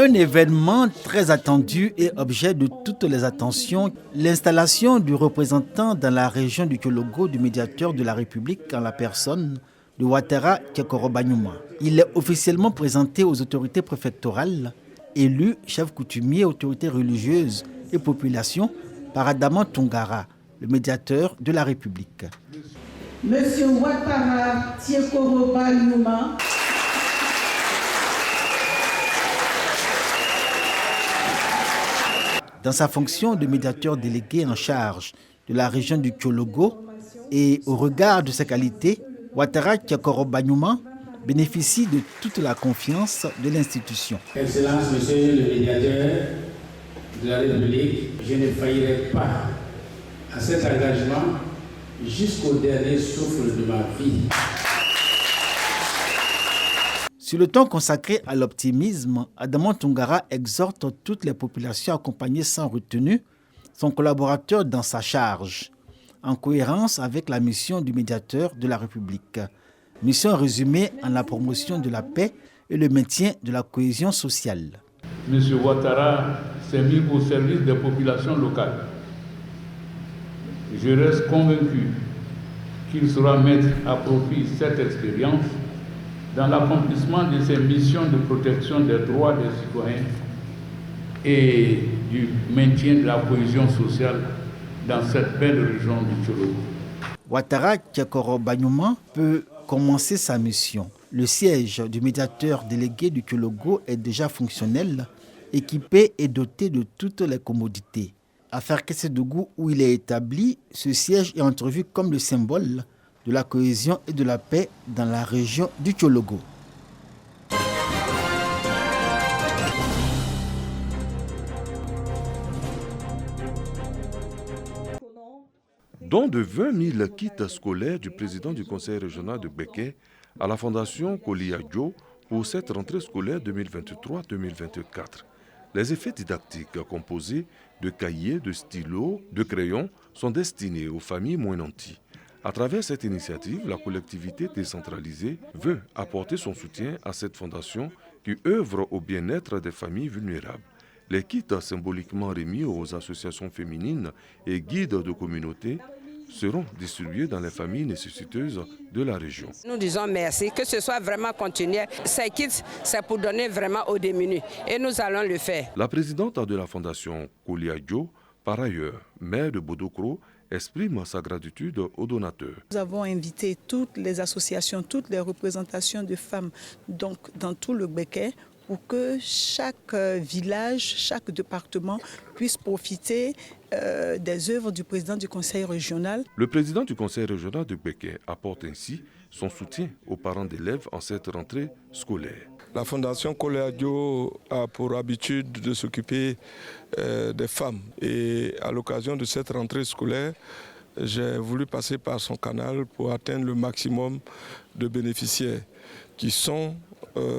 Un événement très attendu et objet de toutes les attentions, l'installation du représentant dans la région du Tchologo du médiateur de la République en la personne de Ouattara Kekorobanyuma. Il est officiellement présenté aux autorités préfectorales, élus, chefs coutumiers, autorités religieuses et populations par Adama Tungara, le médiateur de la République. Monsieur Ouattara Kekorobanyuma, dans sa fonction de médiateur délégué en charge de la région du Tchologo et au regard de ses qualités, Ouattara Kekorobanyuma bénéficie de toute la confiance de l'institution. Excellence, Monsieur le médiateur de la République, je ne faillirai pas à cet engagement jusqu'au dernier souffle de ma vie. Sur le temps consacré à l'optimisme, Adama Tungara exhorte toutes les populations à accompagner sans retenue son collaborateur dans sa charge, en cohérence avec la mission du médiateur de la République. Mission résumée en la promotion de la paix et le maintien de la cohésion sociale. M. Ouattara s'est mis au service des populations locales. Je reste convaincu qu'il saura mettre à profit cette expérience dans l'accomplissement de ses missions de protection des droits des citoyens et du maintien de la cohésion sociale dans cette belle région du Tchologo. Ouattara Kekorobanyuma peut commencer sa mission. Le siège du médiateur délégué du Tchologo est déjà fonctionnel, équipé et doté de toutes les commodités. À Ferkessédougou, où il est établi, ce siège est entrevu comme le symbole de la cohésion et de la paix dans la région du Tchologo. Don de 20 000 kits scolaires du président du conseil régional de Béké à la fondation Koliadjo pour cette rentrée scolaire 2023-2024. Les effets didactiques composés de cahiers, de stylos, de crayons sont destinés aux familles moins nanties. À travers cette initiative, la collectivité décentralisée veut apporter son soutien à cette fondation qui œuvre au bien-être des familles vulnérables. Les kits symboliquement remis aux associations féminines et guides de communautés seront distribués dans les familles nécessiteuses de la région. Nous disons merci, que ce soit vraiment continuel. Ces kits, c'est pour donner vraiment aux démunis et nous allons le faire. La présidente de la fondation Koliadjo, par ailleurs maire de Bodokro, exprime sa gratitude aux donateurs. Nous avons invité toutes les associations, toutes les représentations de femmes donc, dans tout le Béké pour que chaque village, chaque département puisse profiter des œuvres du président du conseil régional. Le président du conseil régional de Béké apporte ainsi son soutien aux parents d'élèves en cette rentrée scolaire. La fondation Koliadjo a pour habitude de s'occuper des femmes et à l'occasion de cette rentrée scolaire, j'ai voulu passer par son canal pour atteindre le maximum de bénéficiaires qui sont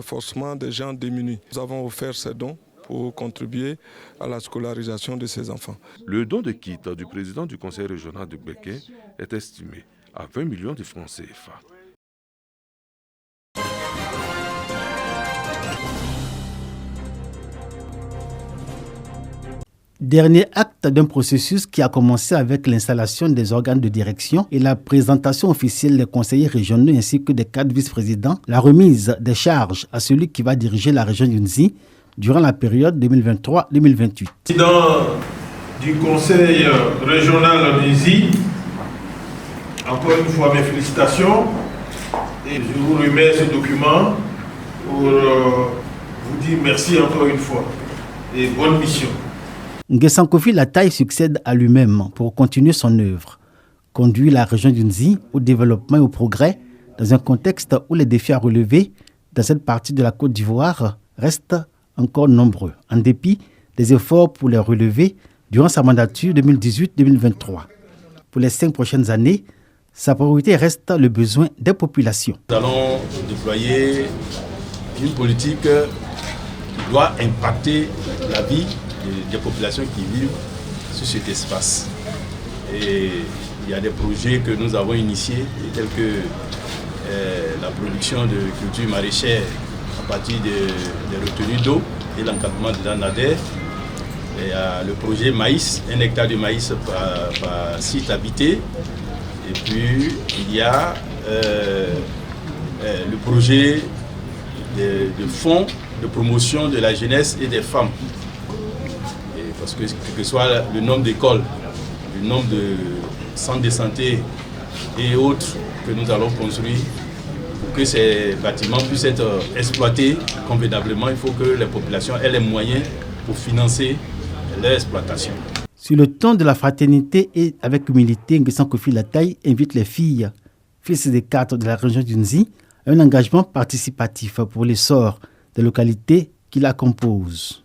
forcément des gens démunis. Nous avons offert ces dons pour contribuer à la scolarisation de ces enfants. Le don de kit du président du conseil régional de Béké est estimé à 20 millions de francs CFA. Dernier acte d'un processus qui a commencé avec l'installation des organes de direction et la présentation officielle des conseillers régionaux ainsi que des 4 vice-présidents, la remise des charges à celui qui va diriger la région d'Unzi durant la période 2023-2028. Président du conseil régional d'Unzi, encore une fois mes félicitations et je vous remets ce document pour vous dire merci encore une fois et bonne mission. Nguessan Kofi Lataye succède à lui-même pour continuer son œuvre, conduire la région d'Unzi au développement et au progrès dans un contexte où les défis à relever dans cette partie de la Côte d'Ivoire restent encore nombreux, en dépit des efforts pour les relever durant sa mandature 2018-2023. Pour les 5 prochaines années, sa priorité reste le besoin des populations. Nous allons déployer une politique qui doit impacter la vie des populations qui vivent sur cet espace. Et il y a des projets que nous avons initiés, tels que la production de cultures maraîchères partir des retenues d'eau et l'encadrement de la NADER. Il y a le projet maïs, 1 hectare de maïs par site habité. Et puis il y a le projet de fonds de promotion de la jeunesse et des femmes. Parce que quel que soit le nombre d'écoles, le nombre de centres de santé et autres que nous allons construire, pour que ces bâtiments puissent être exploités convenablement, il faut que les populations aient les moyens pour financer leur exploitation. Sur le ton de la fraternité et avec humilité, Nguessan Koffi Lataye invite les filles, fils des 4 de la région du Nzi, à un engagement participatif pour l'essor des localités qui la composent.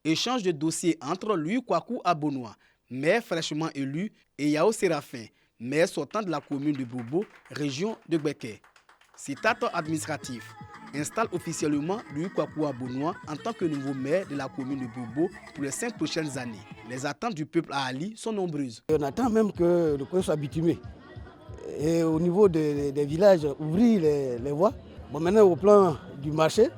Échange de dossiers entre Louis Kwaku Abonois, maire fraîchement élu, et Yao Séraphin, maire sortant de la commune de Bobo, région de Gbeke. Cet acte administratif installe officiellement Louis Kwaku Abonois en tant que nouveau maire de la commune de Bobo pour les 5 prochaines années. Les attentes du peuple à Ali sont nombreuses. On attend même que le coin soit bitumé. Et au niveau des villages, ouvrir les voies. Bon, maintenant, au plan du marché,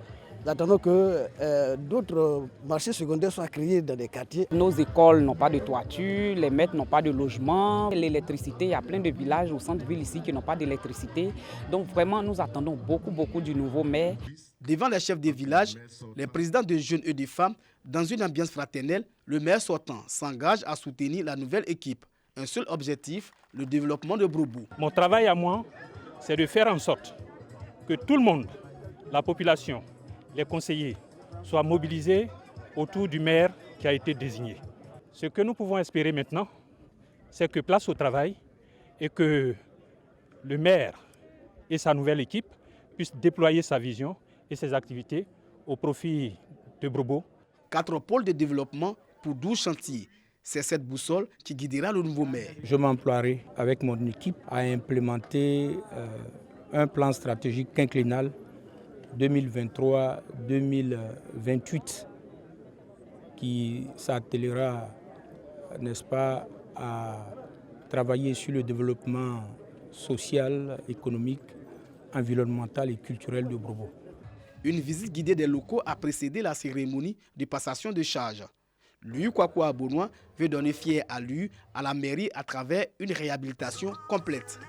nous attendons que d'autres marchés secondaires soient créés dans des quartiers. Nos écoles n'ont pas de toiture, les maîtres n'ont pas de logement, l'électricité, il y a plein de villages au centre-ville ici qui n'ont pas d'électricité. Donc vraiment, nous attendons beaucoup du nouveau maire. Devant les chefs des villages, les présidents de jeunes et de femmes, dans une ambiance fraternelle, le maire sortant s'engage à soutenir la nouvelle équipe. Un seul objectif, le développement de Bobo. Mon travail à moi, c'est de faire en sorte que tout le monde, la population, les conseillers soient mobilisés autour du maire qui a été désigné. Ce que nous pouvons espérer maintenant, c'est que place au travail et que le maire et sa nouvelle équipe puissent déployer sa vision et ses activités au profit de Bobo. 4 pôles de développement pour 12 chantiers. C'est cette boussole qui guidera le nouveau maire. Je m'emploierai avec mon équipe à implémenter un plan stratégique quinquennal 2023-2028 qui s'attellera, n'est-ce pas, à travailler sur le développement social, économique, environnemental et culturel de Bobo. Une visite guidée des locaux a précédé la cérémonie de passation de charge. Louis Kwaku Abonois veut donner fier à lui, à la mairie, à travers une réhabilitation complète.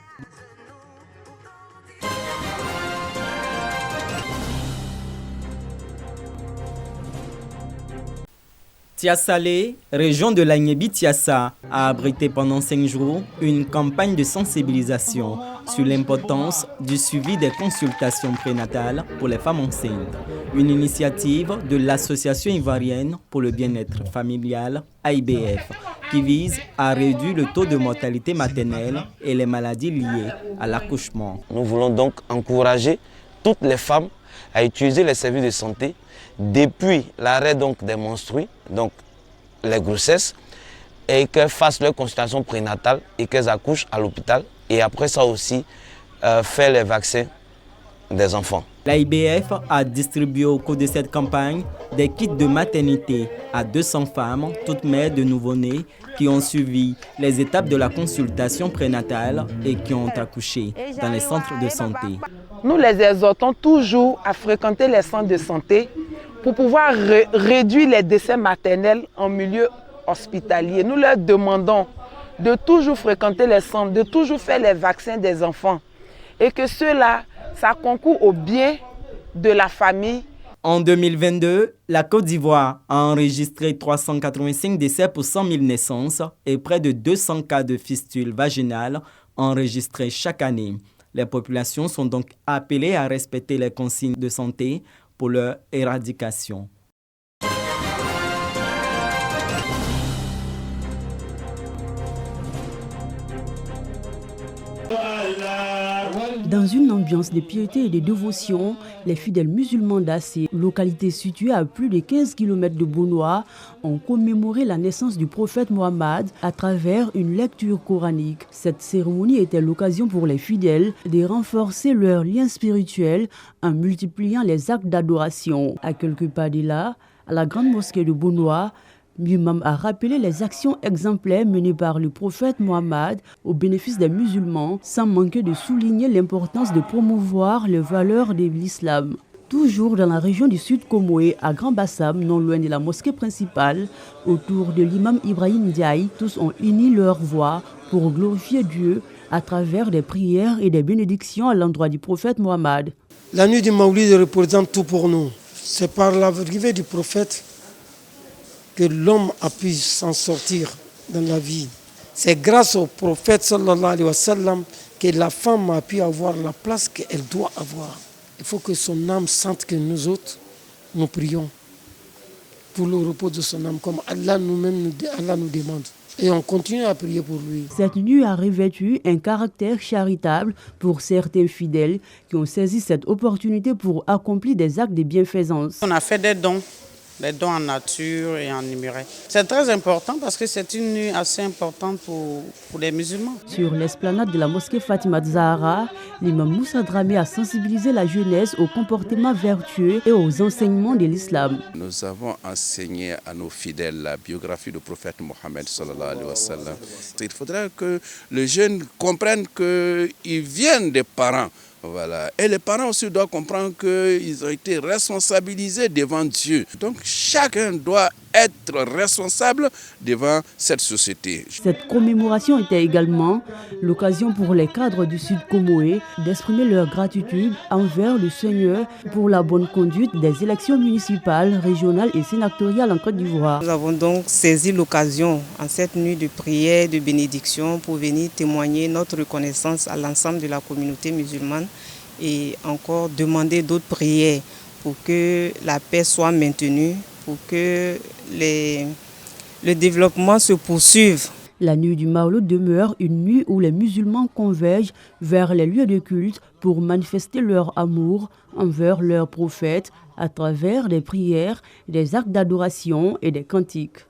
Tiassalé, région de l'Agnébi-Tiassa, a abrité pendant 5 jours une campagne de sensibilisation sur l'importance du suivi des consultations prénatales pour les femmes enceintes. Une initiative de l'Association ivoirienne pour le bien-être familial, AIBF, qui vise à réduire le taux de mortalité maternelle et les maladies liées à l'accouchement. Nous voulons donc encourager toutes les femmes à utiliser les services de santé depuis l'arrêt des menstrues, donc les grossesses, et qu'elles fassent leur consultation prénatale et qu'elles accouchent à l'hôpital. Et après ça aussi, faire les vaccins des enfants. L'AIBF a distribué au cours de cette campagne des kits de maternité à 200 femmes, toutes mères de nouveau-nés, qui ont suivi les étapes de la consultation prénatale et qui ont accouché dans les centres de santé. Nous les exhortons toujours à fréquenter les centres de santé pour pouvoir réduire les décès maternels en milieu hospitalier. Nous leur demandons de toujours fréquenter les centres, de toujours faire les vaccins des enfants et que cela, ça concourt au bien de la famille. En 2022, la Côte d'Ivoire a enregistré 385 décès pour 100 000 naissances et près de 200 cas de fistules vaginales enregistrés chaque année. Les populations sont donc appelées à respecter les consignes de santé pour leur éradication. Dans une ambiance de piété et de dévotion, les fidèles musulmans d'Assé, localité située à plus de 15 km de Bonois, ont commémoré la naissance du prophète Mohammed à travers une lecture coranique. Cette cérémonie était l'occasion pour les fidèles de renforcer leur lien spirituel en multipliant les actes d'adoration. À quelques pas de là, à la grande mosquée de Bonois, L'imam a rappelé les actions exemplaires menées par le prophète Mohammed au bénéfice des musulmans, sans manquer de souligner l'importance de promouvoir les valeurs de l'islam. Toujours dans la région du Sud Comoé, à Grand Bassam, non loin de la mosquée principale, autour de l'imam Ibrahim Ndiaye, tous ont uni leur voix pour glorifier Dieu à travers des prières et des bénédictions à l'endroit du prophète Mohammed. La nuit du Maoulid représente tout pour nous. C'est par l'arrivée du prophète que l'homme a pu s'en sortir dans la vie. C'est grâce au prophète sallallahu alayhi wa sallam que la femme a pu avoir la place qu'elle doit avoir. Il faut que son âme sente que nous autres, nous prions pour le repos de son âme, comme Allah nous-mêmes Allah nous demande. Et on continue à prier pour lui. Cette nuit a revêtu un caractère charitable pour certains fidèles qui ont saisi cette opportunité pour accomplir des actes de bienfaisance. On a fait des dons en nature et en numérique. C'est très important parce que c'est une nuit assez importante pour les musulmans. Sur l'esplanade de la mosquée Fatima Zahra, l'imam Moussa Dramé a sensibilisé la jeunesse au comportement vertueux et aux enseignements de l'islam. Nous avons enseigné à nos fidèles la biographie du prophète Mohammed sallallahu alayhi wa sallam. Il faudra que les jeunes comprennent qu'ils viennent des parents. Voilà. Et les parents aussi doivent comprendre qu'ils ont été responsabilisés devant Dieu. Donc chacun doit être responsable devant cette société. Cette commémoration était également l'occasion pour les cadres du Sud Comoé d'exprimer leur gratitude envers le Seigneur pour la bonne conduite des élections municipales, régionales et sénatoriales en Côte d'Ivoire. Nous avons donc saisi l'occasion en cette nuit de prière, de bénédiction pour venir témoigner notre reconnaissance à l'ensemble de la communauté musulmane et encore demander d'autres prières pour que la paix soit maintenue, pour que le développement se poursuive. La nuit du Maouloud demeure une nuit où les musulmans convergent vers les lieux de culte pour manifester leur amour envers leur prophète à travers des prières, des actes d'adoration et des cantiques.